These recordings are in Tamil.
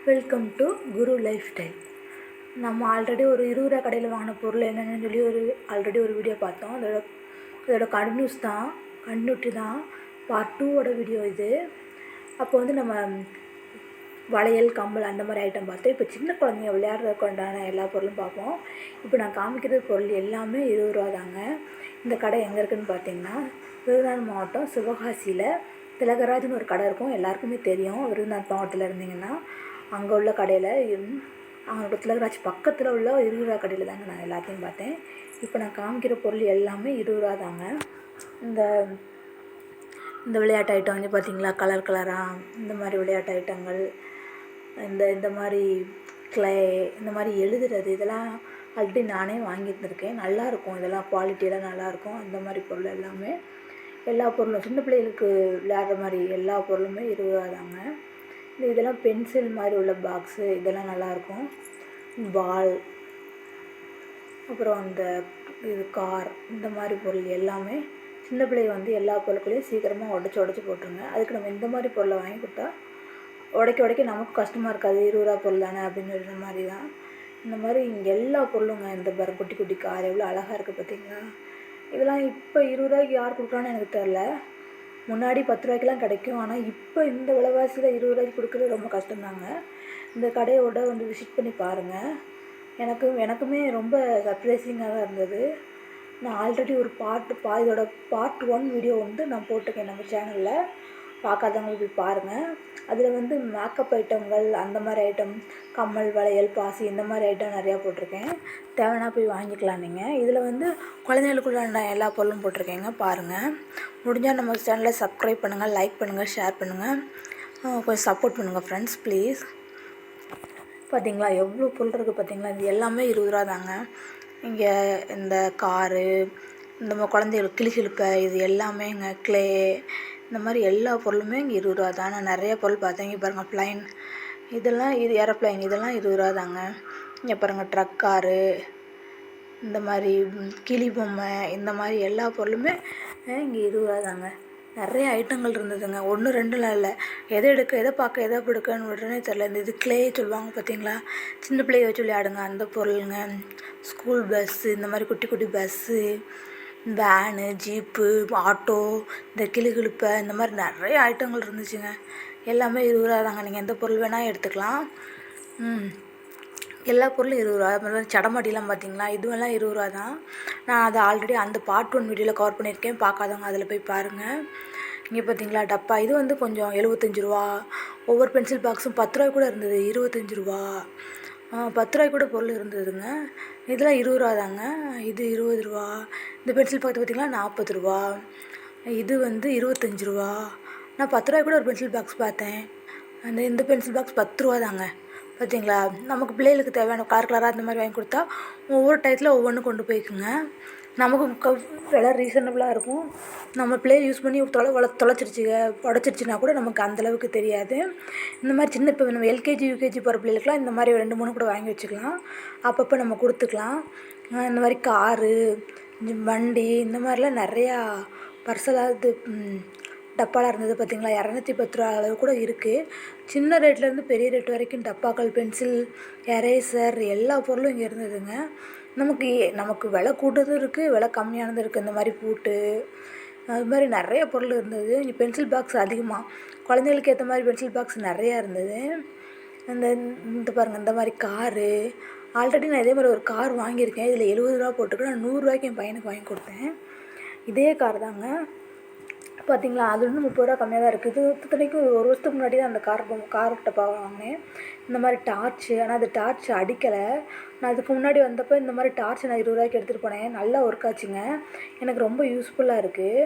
Welcome to Guru life style. நம்ம ஆல்ரெடி ஒரு 20 ரூபா கடையில் வாங்கின பொருள் என்னென்னு சொல்லி ஆல்ரெடி ஒரு வீடியோ பார்த்தோம். அதோட கண்டினியூட்டி தான் பார்ட் 2 வீடியோ இது. அப்போ வந்து நம்ம வளையல், கம்மல் அந்த மாதிரி ஐட்டம் பார்த்தோம். இப்போ சின்ன குழந்தைங்க விளையாடுறதுக்கு உண்டான எல்லா பொருளும் பார்ப்போம். இப்போ நான் காமிக்கிற பொருள் எல்லாமே 20 ரூபா தாங்க. இந்த கடை எங்கே இருக்குதுன்னு பார்த்தீங்கன்னா, விருதுநகர் மாவட்டம் சிவகாசியில் திலகராஜ்னு ஒரு கடை இருக்கும். எல்லாருக்குமே தெரியும். விருதுநகர் மாவட்டத்தில் இருந்தீங்கன்னா அங்கே உள்ள கடையில் அவங்களோட திலகராஜ் பக்கத்தில் உள்ள 20 ரூபா கடையில் தாங்க நான் எல்லாத்தையும் பார்த்தேன். இப்போ நான் காமிக்கிற பொருள் எல்லாமே 20 ரூபா தாங்க. இந்த விளையாட்டு ஐட்டம் வந்து பார்த்திங்களா, கலர் கலராக இந்த மாதிரி விளையாட்டு ஐட்டங்கள், இந்த மாதிரி கிளே, இந்த மாதிரி எழுதுறது, இதெல்லாம் ஆல்ரெடி நானே வாங்கியிருந்துருக்கேன். நல்லாயிருக்கும். இதெல்லாம் குவாலிட்டியெல்லாம் நல்லாயிருக்கும். அந்த மாதிரி பொருள் எல்லாமே, எல்லா பொருளும் சின்ன பிள்ளைகளுக்கு விளையாடுற மாதிரி எல்லா பொருளுமே 20 ரூபா தாங்க. இதெல்லாம் பென்சில் மாதிரி உள்ள பாக்ஸு, இதெல்லாம் நல்லாயிருக்கும். பால், அப்புறம் இது கார், இந்த மாதிரி பொருள் எல்லாமே சின்ன பிள்ளைங்க வந்து எல்லா பொருட்களையும் சீக்கிரமாக உடச்சி போட்டுருங்க. அதுக்கு நம்ம இந்த மாதிரி பொருளை வாங்கி கொடுத்தா உடைக்க நமக்கு கஷ்டமாக இருக்காது. 20 ரூபா பொருள் தானே அப்படின்னு சொல்கிற மாதிரி தான். இந்த மாதிரி இங்கே எல்லா பொருளுங்க. இந்த குட்டி குட்டி கார் எவ்வளோ அழகாக இருக்குது பார்த்தீங்களா. இதெல்லாம் இப்போ 20 ரூபாய்க்கு யார் கொடுக்குறான்னு எனக்கு தெரில. முன்னாடி 10 ரூபாய்க்கெலாம் கிடைக்கும். ஆனால் இப்போ இந்த விலைவாசியில் 20 ரூபாய்க்கு கொடுக்குறது ரொம்ப கஷ்டம்தாங்க. இந்த கடையோட வந்து விசிட் பண்ணி பாருங்கள். எனக்குமே ரொம்ப சர்ப்ரைசிங்காக தான் இருந்தது. நான் ஆல்ரெடி ஒரு இதோட பார்ட் 1 வீடியோ வந்து நான் போட்டிருக்கேன் நம்ம சேனலில். பார்க்காதவங்களுக்கு போய் பாருங்கள். அதில் வந்து மேக்கப் ஐட்டங்கள், அந்த மாதிரி ஐட்டம், கம்மல், வளையல், பாசி, இந்த மாதிரி ஐட்டம் நிறையா போட்டிருக்கேன். தேவைன்னா போய் வாங்கிக்கலாம் நீங்கள். இதில் வந்து குழந்தைகளுக்குள்ள எல்லா பொருளும் போட்டிருக்கேங்க, பாருங்கள். முடிஞ்சால் நம்ம சேனலை சப்ஸ்கிரைப் பண்ணுங்கள், லைக் பண்ணுங்கள், ஷேர் பண்ணுங்கள், கொஞ்சம் சப்போர்ட் பண்ணுங்கள் ஃப்ரெண்ட்ஸ் ப்ளீஸ். பார்த்தீங்களா எவ்வளோ பொருள் இருக்குது பார்த்தீங்களா. இது எல்லாமே 20 ரூபா தாங்க. இங்கே இந்த காரு, இந்த குழந்தைகளுக்கு கிளிகிழிப்பை, இது எல்லாமே இங்கே கிளே, இந்த மாதிரி எல்லா பொருளுமே இங்கே 20 ரூபா தான். நான் நிறைய பொருள் பார்த்தேன். இங்கே பாருங்கள் ப்ளைன், இதெல்லாம் ஏரோப்ளைன், இதெல்லாம் 20 ரூபா தாங்க. இங்கே பாருங்கள் ட்ரக் காரு, இந்த மாதிரி கிளி பொம்மை, இந்த மாதிரி எல்லா பொருளுமே இங்கே 20 ரூபா தாங்க. நிறைய ஐட்டங்கள் இருந்ததுங்க. 1 2லாம் இல்லை. எதை எடுக்க, எதை பார்க்க, எதை எடுக்கன்னு விடுறேனே தெரில. இது கிளே சொல்லுவாங்க பார்த்தீங்களா, சின்ன பிள்ளைய வச்சு விளையாடுங்க, அந்த பொருளுங்க. ஸ்கூல் பஸ்ஸு, இந்த மாதிரி குட்டி குட்டி பஸ்ஸு, வேனு, ஜீப்பு, ஆட்டோ, இந்த கிளுகிழுப்பை, இந்த மாதிரி நிறைய ஐட்டங்கள் இருந்துச்சுங்க. எல்லாமே 20 ரூபா தாங்க. நீங்கள் எந்த பொருள் வேணால் எடுத்துக்கலாம். எல்லா பொருளும் 20 ரூபா. அது மாதிரி சடமாட்டிலாம் பார்த்தீங்களா, இதுவெல்லாம் 20 ரூபா தான். நான் அதை ஆல்ரெடி அந்த பார்ட் 1 வீடியோவில் கவர் பண்ணியிருக்கேன். பார்க்காதவங்க அதில் போய் பாருங்கள். இங்கே பார்த்தீங்களா டப்பா, இது வந்து கொஞ்சம் 75 ரூபா. ஒவ்வொரு பென்சில் பாக்ஸும் 10 ரூபாய் கூட இருந்தது, 25 ரூபா. 10 ரூபாய்க்கு கூட பொருள் இருந்ததுங்க. இதெல்லாம் 20 ரூபா தாங்க. இது 20 ரூபா. இந்த பென்சில் பாக்ஸ் பார்த்திங்களா 40 ரூபா. இது வந்து 25 ரூபா. நான் 10 ரூபாய்க்கு கூட ஒரு பென்சில் பாக்ஸ் பார்த்தேன். இந்த பென்சில் பாக்ஸ் 10 ரூபா தாங்க. பார்த்தீங்களா, நமக்கு பிள்ளைகளுக்கு தேவையான கலராக இந்த மாதிரி வாங்கி கொடுத்தா ஒவ்வொரு டயத்தில் ஒவ்வொன்று கொண்டு போய்க்குங்க. நமக்கு விலை ரீசனபிளாக இருக்கும். நம்ம பிள்ளையை யூஸ் பண்ணி உடச்சிருச்சுன்னா கூட நமக்கு அந்தளவுக்கு தெரியாது. இந்த மாதிரி சின்ன இப்போ நம்ம எல்கேஜி யூகேஜி போகிற பிள்ளைகளுக்குலாம் இந்த மாதிரி 2 3 கூட வாங்கி வச்சுக்கலாம். அப்பப்போ நம்ம கொடுத்துக்கலாம். இந்த மாதிரி காரு, வண்டி, இந்த மாதிரிலாம் நிறையா பர்சலாக டப்பாலாம் இருந்தது பார்த்தீங்களா. 210 ரூபா அளவு கூட இருக்குது. சின்ன ரேட்லேருந்து பெரிய ரேட் வரைக்கும் டப்பாக்கள், பென்சில், எரேசர், எல்லா பொருளும் இங்கே இருந்ததுங்க. நமக்கு விலை கூட்டதும் இருக்குது, விலை கம்மியானது இருக்குது. இந்த மாதிரி பூட்டு, அது மாதிரி நிறைய பொருள் இருந்தது. இங்கே பென்சில் பாக்ஸ் அதிகமாக, குழந்தைகளுக்கு ஏற்ற மாதிரி பென்சில் பாக்ஸ் நிறையா இருந்தது. இந்த பாருங்கள், இந்த மாதிரி காரு, ஆல்ரெடி நான் இதே மாதிரி ஒரு கார் வாங்கியிருக்கேன். இதில் 70 ரூபா போட்டுருக்கு. நான் 100 ரூபாய்க்கு என் பையனுக்கு வாங்கி கொடுத்தேன். இதே கார் தாங்க. பார்த்தீங்களா, அது வந்து 30 ரூபா கம்மியாக தான் இருக்குது. இது இத்தனைக்கும் 1 வருஷத்துக்கு முன்னாடி தான் அந்த கார் டப்பா வாங்கினேன். இந்த மாதிரி டார்ச்சு, ஆனால் அது டார்ச் அடிக்கலை. நான் அதுக்கு முன்னாடி வந்தப்போ இந்த மாதிரி டார்ச் நான் 20 ரூபாய்க்கு எடுத்துகிட்டு போனேன். நல்லா ஒர்க் ஆச்சுங்க. எனக்கு ரொம்ப யூஸ்ஃபுல்லாக இருக்குது.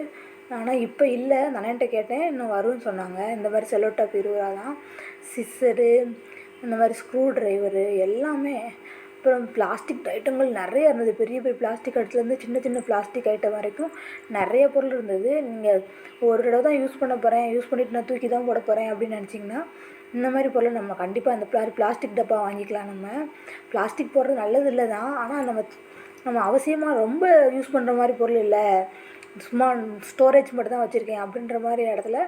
ஆனால் இப்போ இல்லை. அண்ணன்ட்ட கேட்டேன், இன்னும் வரும்னு சொன்னாங்க. இந்த மாதிரி செல்லோ டாப் 20 ரூபா தான். சிஸ்ஸரு, இந்த மாதிரி ஸ்க்ரூ ட்ரைவரு எல்லாமே. அப்புறம் பிளாஸ்டிக் ஐட்டங்கள் நிறைய இருந்தது. பெரிய பெரிய பிளாஸ்டிக் ஐட்டத்துலேருந்து சின்ன சின்ன பிளாஸ்டிக் ஐட்டம் வரைக்கும் நிறைய பொருள் இருந்தது. நீங்கள் ஒரு தடவை தான் யூஸ் பண்ண போகிறேன், யூஸ் பண்ணிவிட்டு நான் தூக்கி தான் போட போகிறேன் அப்படின்னு நினச்சிங்கன்னா இந்த மாதிரி பொருள் நம்ம கண்டிப்பாக இந்த பிளாஸ்டிக் டப்பா வாங்கிக்கலாம். நம்ம பிளாஸ்டிக் போடுறது நல்லது இல்லை தான். ஆனால் நம்ம அவசியமாக ரொம்ப யூஸ் பண்ணுற மாதிரி பொருள் இல்லை, சும்மா ஸ்டோரேஜ் மட்டும் தான் வச்சுருக்கேன் அப்படின்ற மாதிரி இடத்துல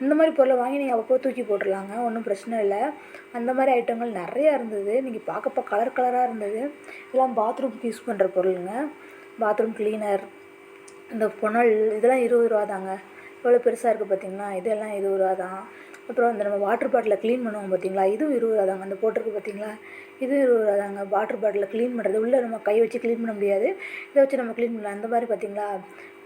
இந்த மாதிரி பொருளை வாங்கி நீங்கள் அப்பப்போ தூக்கி போட்டுடலாங்க, ஒன்றும் பிரச்சனை இல்லை. அந்த மாதிரி ஐட்டங்கள் நிறையா இருந்தது. நீங்கள் பார்க்கப்போ கலர் கலராக இருந்தது. இதெல்லாம் பாத்ரூம்க்கு யூஸ் பண்ணுற பொருளுங்க. பாத்ரூம் க்ளீனர், இந்த புனல், இதெல்லாம் 20 ரூபா தாங்க. எவ்வளோ பெருசாக இருக்குது பார்த்தீங்களா, இதெல்லாம் 20 ரூபா தான். அப்புறம் இந்த நம்ம வாட்டர் பாட்டிலை க்ளீன் பண்ணுவோம் பார்த்தீங்களா, இதுவும் 20 ரூபா தாங்க. அந்த போட்டிருக்கு பார்த்தீங்களா, இது 20 ரூபா தாங்க. வாட்டர் பாட்டிலை க்ளீன் பண்ணுறது, உள்ளே நம்ம கை வச்சு க்ளீன் பண்ண முடியாது, இதை வச்சு நம்ம க்ளீன் பண்ணலாம். அந்த மாதிரி பார்த்தீங்களா,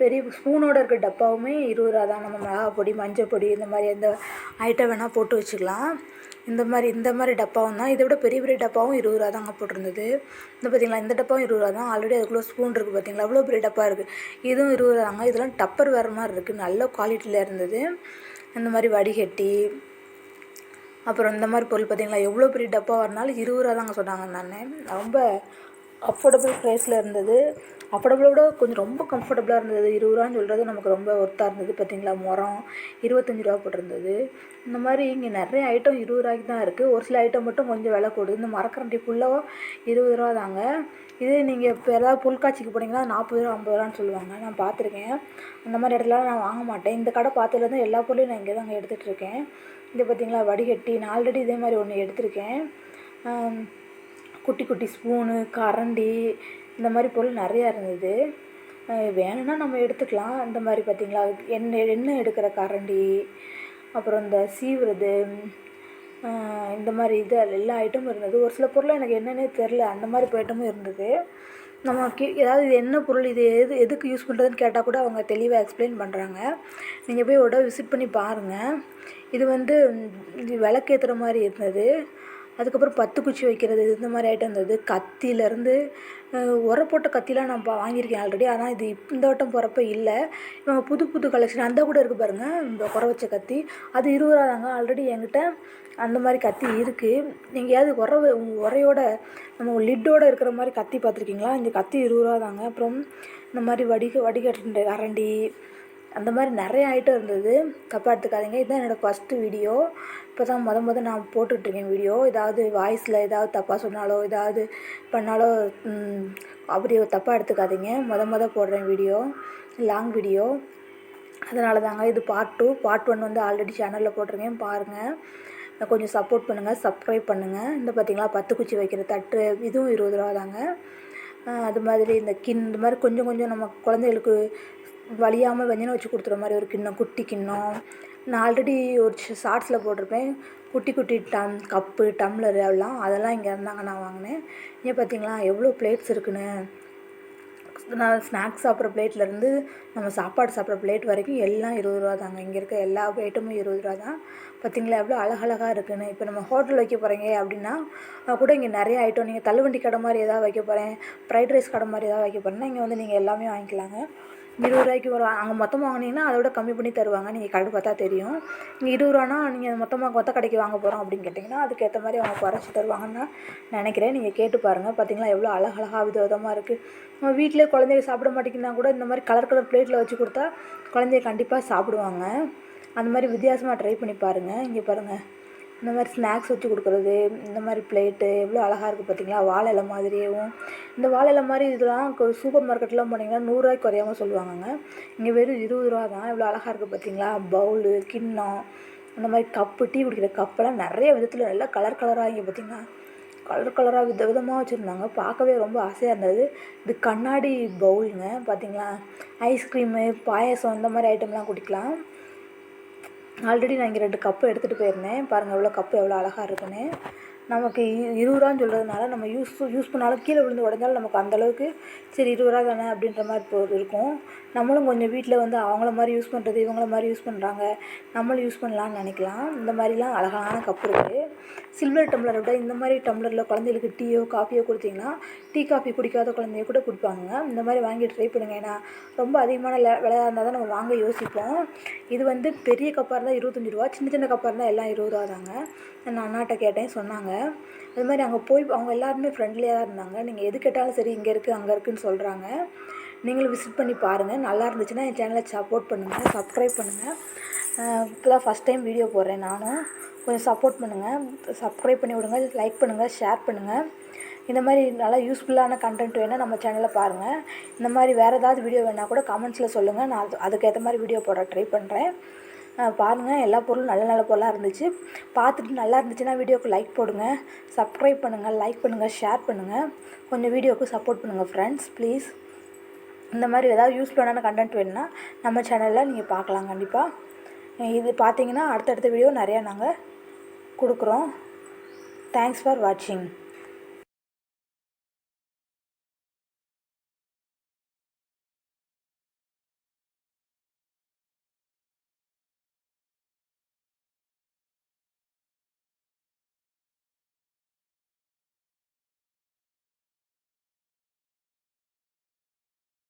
பெரிய ஸ்பூனோடு இருக்க டப்பாவுமே 20 ரூபா தான். நம்ம மிளகா பொடி, மஞ்சள் பொடி, இந்த மாதிரி எந்த ஐட்டம் வேணால் போட்டு வச்சுக்கலாம். இந்த மாதிரி டப்பாவும் தான். இதை விட பெரிய பெரிய டப்பாவும் 20 ரூபா தாங்க போட்டிருந்தது. இந்த பார்த்தீங்களா, இந்த டப்பாவும் 20 ரூபா தான். ஆல்ரெடி அதுக்குள்ளே ஸ்பூன் இருக்குது பார்த்தீங்களா, அவ்வளோ பெரிய டப்பா இருக்குது. இதுவும் 20 ரூபா தாங்க. இதெல்லாம் டப்பர் வேறு மாதிரி இருக்குது, நல்ல குவாலிட்டியில் இருந்தது. இந்த மாதிரி வடிகட்டி, அப்புறம் இந்த மாதிரி பொருள் பார்த்தீங்களா, எவ்வளோ பெரிய டப்பாவாக இருந்தாலும் 20 ரூபா தாங்க சொன்னாங்க. நான் ரொம்ப அஃபோர்டபுள் ப்ரைஸில் இருந்தது. அஃபோர்டபுளை விட கொஞ்சம் ரொம்ப கம்ஃபர்டபுளாக இருந்தது. 20 ரூபான்னு சொல்கிறது நமக்கு ரொம்ப ஒர்த்தாக இருந்தது. பார்த்தீங்களா, முறம் 25 ரூபா போட்டிருந்தது. இந்த மாதிரி இங்கே நிறைய ஐட்டம் 20 ரூபாய்க்கு தான் இருக்குது. ஒரு சில ஐட்டம் மட்டும் கொஞ்சம் விலை கூடுது. இந்த மரக்கரண்டி ஃபுல்லாக 20 ரூபா தாங்க. இதே நீங்கள் இப்போ ஏதாவது பொருட்காட்சிக்கு போனீங்கன்னா 40 ரூபா 50 ரூபான்னு சொல்லுவாங்க. நான் பார்த்துருக்கேன். அந்த மாதிரி இடத்துல நான் வாங்க மாட்டேன். இந்த கடை பார்த்ததுலேருந்து எல்லா பொருளையும் நான் இங்கே தாங்க எடுத்துகிட்ருக்கேன். இது பார்த்தீங்களா, வடிகட்டி. நான் ஆல்ரெடி இதே மாதிரி ஒன்று எடுத்திருக்கேன். குட்டி குட்டி ஸ்பூனு, கரண்டி, இந்த மாதிரி பொருள் நிறையா இருந்தது. வேணும்னா நம்ம எடுத்துக்கலாம். இந்த மாதிரி பார்த்தீங்களா, எண்ணெய் எடுக்கிற கரண்டி, அப்புறம் இந்த சீவுறது, இந்த மாதிரி இது எல்லா ஐட்டமும் இருந்தது. ஒரு சில பொருள் எனக்கு என்னென்னே தெரில, அந்த மாதிரி ஐட்டமும் இருந்தது. நம்ம ஏதாவது இது என்ன பொருள், இது எதுக்கு யூஸ் பண்ணுறதுன்னு கேட்டால் கூட அவங்க தெளிவாக எக்ஸ்பிளைன் பண்ணுறாங்க. நீங்கள் போய் ஒரு விசிட் பண்ணி பாருங்கள். இது வந்து இது விளக்கேற்றுற மாதிரி இருந்தது. அதுக்கப்புறம் 10 குச்சி வைக்கிறது, இந்த மாதிரி ஐட்டம் இருந்தது. கத்தியிலேருந்து உர போட்ட கத்திலாம் நான் வாங்கியிருக்கேன் ஆல்ரெடி. ஆனால் இது இந்த வட்டம் போகிறப்ப இல்லை. இவங்க புது புது கலெக்ஷன் அந்த கூட இருக்குது பாருங்கள், இந்த குறை வச்ச கத்தி. அது 20 ரூபா தாங்க. ஆல்ரெடி என்கிட்ட அந்த மாதிரி கத்தி இருக்குது. எங்கேயாவது உரையோட நம்ம லிட்டோடு இருக்கிற மாதிரி கத்தி பார்த்துருக்கீங்களா? இந்த கத்தி 20 ரூபா தாங்க. அப்புறம் இந்த மாதிரி வடிகட்டுற கரண்டி, அந்த மாதிரி நிறைய ஐட்டம் இருந்தது. தப்பாக எடுத்துக்காதீங்க. இதுதான் என்னோடய ஃபஸ்ட்டு வீடியோ. இப்போ தான் மொதல் நான் போட்டுட்ருக்கேன் வீடியோ. ஏதாவது வாய்ஸில் ஏதாவது தப்பாக சொன்னாலோ ஏதாவது பண்ணாலோ அப்படி தப்பாக எடுத்துக்காதீங்க. மொதல் போடுறேன் வீடியோ, லாங் வீடியோ. அதனால தாங்க. இது பார்ட் 2. பார்ட் 1 வந்து ஆல்ரெடி சேனலில் போட்டிருக்கேன், பாருங்கள். கொஞ்சம் சப்போர்ட் பண்ணுங்கள், சப்ஸ்கிரைப் பண்ணுங்கள். இந்த பார்த்திங்களா, 10 குச்சி வைக்கிற தட்டு, இதுவும் 20 ரூபா தாங்க. அது மாதிரி இந்த இந்த மாதிரி கொஞ்சம் கொஞ்சம் நம்ம குழந்தைகளுக்கு வலியாமல் வெஞ்சனம் வச்சு கொடுத்துற மாதிரி ஒரு கிண்ணம், குட்டி கிண்ணம். நான் ஆல்ரெடி ஒரு ஷார்ட்ஸில் போட்டிருப்பேன். குட்டி குட்டி கப்பு, டம்ளர் அதெல்லாம் இங்கே இருந்தாங்க நான் வாங்கினேன். ஏன் பார்த்தீங்களா எவ்வளோ பிளேட்ஸ் இருக்குன்னு. நான் ஸ்நாக்ஸ் சாப்பிட்ற பிளேட்லேருந்து நம்ம சாப்பாடு சாப்பிட்ற பிளேட் வரைக்கும் எல்லாம் 20 ரூபா தாங்க. இங்கே இருக்க எல்லா ஐட்டமும் 20 ரூபா தான். பார்த்திங்களா எவ்வளோ அழகழகாக இருக்குன்னு. இப்போ நம்ம ஹோட்டல் வைக்க போகிறீங்க அப்படின்னா கூட இங்கே நிறைய ஐட்டம், நீங்கள் தள்ளுவண்டி கடை மாதிரி எதாவது வைக்க போகிறேன், ஃப்ரைட் ரைஸ் கடை மாதிரி எதாவது வைக்க போகிறேன்னா இங்கே வந்து நீங்கள் எல்லாமே வாங்கிக்கலாங்க. 20 ரூபாய்க்கு வரும். அங்கே மொத்தமாக வாங்கினீங்கன்னா அதோட கம்மி பண்ணி தருவாங்க. நீங்கள் கடை பார்த்தா தெரியும். இங்கே 20 ரூபானா நீங்கள் மொத்தமாக மொத்த கடைக்கு வாங்க போகிறோம் அப்படின்னு கேட்டிங்கன்னா அதுக்கேற்ற மாதிரி அவங்க குறைச்சி தருவாங்கன்னு நினைக்கிறேன். நீங்கள் கேட்டு பாருங்கள். பார்த்திங்களா எவ்வளோ அழகழகாக விதவிதமாக இருக்குது. நம்ம வீட்டிலே குழந்தைங்க சாப்பிட மாட்டேங்கன்னா கூட இந்த மாதிரி கலர் கலர் பிளேட்டில் வச்சு கொடுத்தா குழந்தைய கண்டிப்பாக சாப்பிடுவாங்க. அந்த மாதிரி வித்தியாசமாக ட்ரை பண்ணி பாருங்கள். இங்கே பாருங்கள், இந்த மாதிரி ஸ்நாக்ஸ் வச்சு கொடுக்குறது, இந்த மாதிரி பிளேட்டு எவ்வளோ அழகாக இருக்குது பார்த்திங்களா. வாழை இலை மாதிரியும், இந்த வாழை இலை மாதிரி இதெல்லாம் சூப்பர் மார்க்கெட்லாம் போனீங்கன்னா 100 ரூபாய்க்கு குறையாமல் சொல்லுவாங்கங்க. இங்கே வெறும் 20 ரூபா தான். எவ்வளோ அழகாக இருக்குது பார்த்திங்களா. பவுலு, கிண்ணம், அந்த மாதிரி கப்பு, டீ குடிக்கிற கப்பெல்லாம் நிறைய விதத்தில் நல்லா கலர் கலராக இங்கே பார்த்திங்கன்னா கலர் கலராக விதவிதமாக வச்சுருந்தாங்க. பார்க்கவே ரொம்ப ஆசையாக இருந்தது. இது கண்ணாடி பவுலுங்க. பார்த்திங்களா ஐஸ்கிரீமு, பாயசம், இந்த மாதிரி ஐட்டம்லாம் குடிக்கலாம். ஆல்ரெடி நான் இங்கே 2 கப்பு எடுத்துகிட்டு போயிருந்தேன். பாருங்கள் எவ்வளோ கப்பு எவ்வளோ அழகாக இருக்குன்னு. நமக்கு 20 ரூபான்னு சொல்கிறதுனால நம்ம யூஸ் பண்ணாலும் கீழே விழுந்து உடஞ்சாலும் நமக்கு அந்தளவுக்கு சரி 20 ரூபா தானே அப்படின்ற மாதிரி இருக்கும். நம்மளும் கொஞ்சம் வீட்டில் வந்து அவங்கள மாதிரி யூஸ் பண்ணுறது, இவங்கள மாதிரி யூஸ் பண்ணுறாங்க, நம்மளும் யூஸ் பண்ணலான்னு நினைக்கலாம். இந்த மாதிரிலாம் அழகான கப்பு இருக்குது. சில்வர் டம்ளரை விட இந்த மாதிரி டம்ளரில் குழந்தைகளுக்கு டீயோ காஃபியோ கொடுத்தீங்கன்னா டீ காஃபி குடிக்காத குழந்தைய கூட குடிப்பாங்க. இந்த மாதிரி வாங்கி ட்ரை பண்ணுங்க. ஏன்னா ரொம்ப அதிகமான விலையாக இருந்தால் தான் நம்ம வாங்க யோசிப்போம். இது வந்து பெரிய கப்பாக இருந்தால் 25 ரூபா, சின்ன சின்ன கப்பாக இருந்தால் எல்லாம் 20 ரூபா தாங்க. நான் அண்ணாட்ட கேட்டேன், சொன்னாங்க. அது மாதிரி அங்கே போய் அவங்க எல்லாருமே ஃப்ரெண்ட்லியாக தான் இருந்தாங்க. நீங்கள் எது கேட்டாலும் சரி இங்கே இருக்குது அங்கே இருக்குதுன்னு சொல்கிறாங்க. நீங்களும் விசிட் பண்ணி பாருங்கள். நல்லா இருந்துச்சுன்னா என் சேனலை சப்போர்ட் பண்ணுங்கள், சப்ஸ்கிரைப் பண்ணுங்கள். இப்போ தான் ஃபஸ்ட் டைம் வீடியோ போடுறேன் நானும். கொஞ்சம் சப்போர்ட் பண்ணுங்கள், சப்ஸ்கிரைப் பண்ணி விடுங்க, லைக் பண்ணுங்கள், ஷேர் பண்ணுங்கள். இந்த மாதிரி நல்லா யூஸ்ஃபுல்லான கண்டென்ட் வேணால் நம்ம சேனலில் பாருங்கள். இந்த மாதிரி வேறு ஏதாவது வீடியோ வேணால் கூட கமெண்ட்ஸில் சொல்லுங்கள், நான் அதுக்கேற்ற மாதிரி வீடியோ போட ட்ரை பண்ணுறேன். பாருங்கள், எல்லா பொருளும் நல்ல நல்ல பொருளாக இருந்துச்சு. பார்த்துட்டு நல்லா இருந்துச்சுன்னா வீடியோவுக்கு லைக் போடுங்க, சப்ஸ்கிரைப் பண்ணுங்கள், லைக் பண்ணுங்கள், ஷேர் பண்ணுங்கள். கொஞ்சம் வீடியோவுக்கு சப்போர்ட் பண்ணுங்கள் ஃப்ரெண்ட்ஸ் ப்ளீஸ். இந்த மாதிரி ஏதாவது யூஸ்ஃபுல்லான கண்டென்ட் வேணுன்னா நம்ம சேனலில் நீங்கள் பார்க்கலாம் கண்டிப்பாக. இது பார்த்தீங்கன்னா அடுத்தடுத்த வீடியோ நிறையா நாங்கள் கொடுக்குறோம். தேங்க்ஸ் ஃபார் வாட்சிங்.